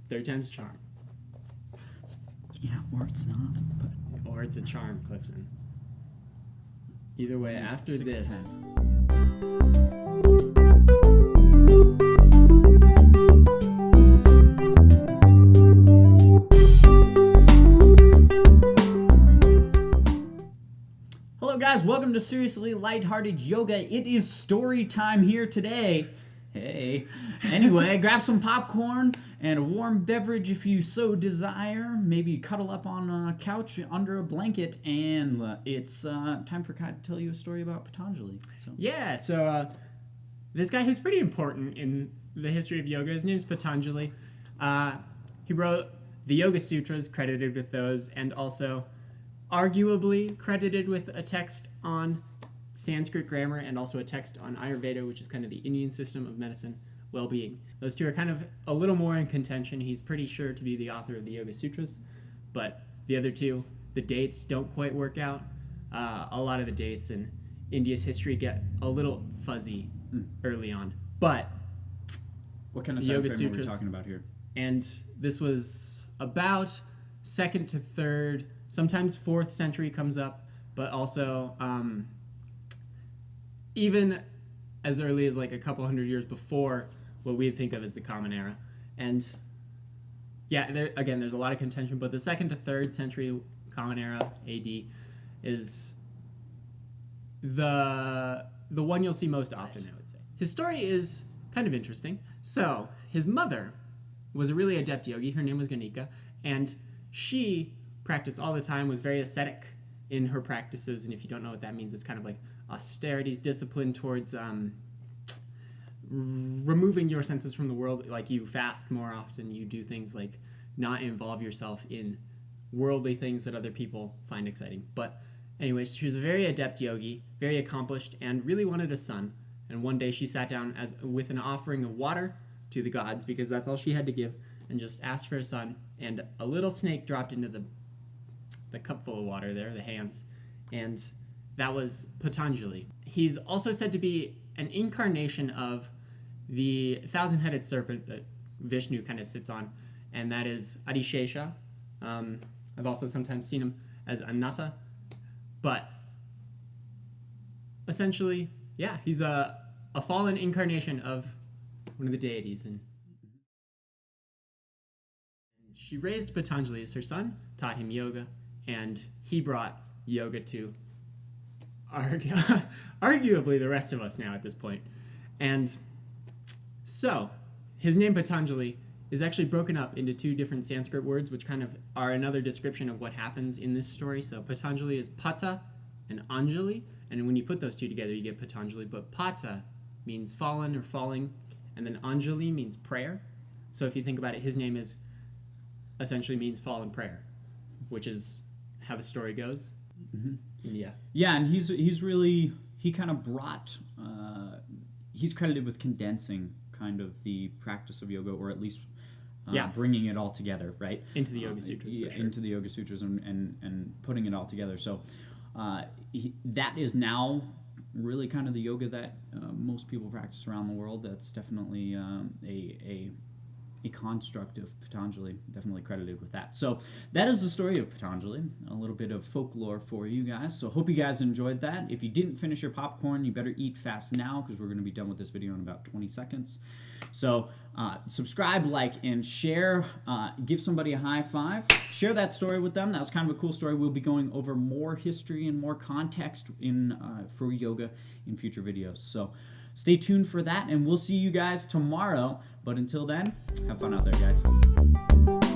Third time's a charm. Yeah, or it's not. But Or it's a charm, Clifton. Either way, after 6, this... 10. Hello guys, welcome to Seriously Lighthearted Yoga. It is story time here today. Hey. Anyway, grab some popcorn and a warm beverage if you so desire. Maybe cuddle up on a couch under a blanket, and it's time for Kai to tell you a story about Patanjali. Yeah, so this guy, he's pretty important in the history of yoga. His name's Patanjali. He wrote the Yoga Sutras, credited with those, and also arguably credited with a text on Sanskrit grammar and also a text on Ayurveda, which is kind of the Indian system of medicine, well-being. Those two are kind of a little more in contention. He's pretty sure to be the author of the Yoga Sutras, but the other two, the dates don't quite work out. A lot of the dates in India's history get a little fuzzy early on, but what kind of time frame are we talking about here? And this was about 2nd to 3rd, sometimes 4th century comes up, but also even as early as like a couple hundred years before what we think of as the Common Era. And yeah, there's a lot of contention, but the 2nd to 3rd century Common Era AD is the one you'll see most often, I would say. His story is kind of interesting. So his mother was a really adept yogi. Her name was Ganika, and she practiced all the time, was very ascetic in her practices, and if you don't know what that means, it's kind of like austerities, discipline towards removing your senses from the world. Like you fast more often, you do things like not involve yourself in worldly things that other people find exciting. But anyways, she was a very adept yogi, very accomplished, and really wanted a son. And one day she sat down with an offering of water to the gods, because that's all she had to give, and just asked for a son, and a little snake dropped into the cup full of water there, the hands, and that was Patanjali. He's also said to be an incarnation of the thousand-headed serpent that Vishnu kind of sits on, and that is adishesha. I've also sometimes seen him as anatta, but essentially, yeah, he's a fallen incarnation of one of the deities. And she raised Patanjali as her son, taught him yoga, and he brought yoga to arguably the rest of us now at this point. And so, his name Patanjali is actually broken up into 2 different Sanskrit words, which kind of are another description of what happens in this story. So Patanjali is Pata and Anjali, and when you put those 2 together, you get Patanjali. But Pata means fallen or falling, and then Anjali means prayer. So if you think about it, his name is essentially means fallen prayer, which is how the story goes. Mm-hmm. Yeah, and he's really, he kind of brought, he's credited with condensing kind of the practice of yoga, or at least bringing it all together, right? Into the Yoga Sutras, for sure. Into the Yoga Sutras and putting it all together. So that is now really kind of the yoga that most people practice around the world. That's definitely a construct of Patanjali, definitely credited with that. So that is the story of Patanjali, a little bit of folklore for you guys. So hope you guys enjoyed that. If you didn't finish your popcorn, you better eat fast now, because we're going to be done with this video in about 20 seconds. So subscribe, like, and share. Give somebody a high five. Share that story with them. That was kind of a cool story. We'll be going over more history and more context for yoga in future videos. So stay tuned for that, and we'll see you guys tomorrow. But until then, have fun out there, guys.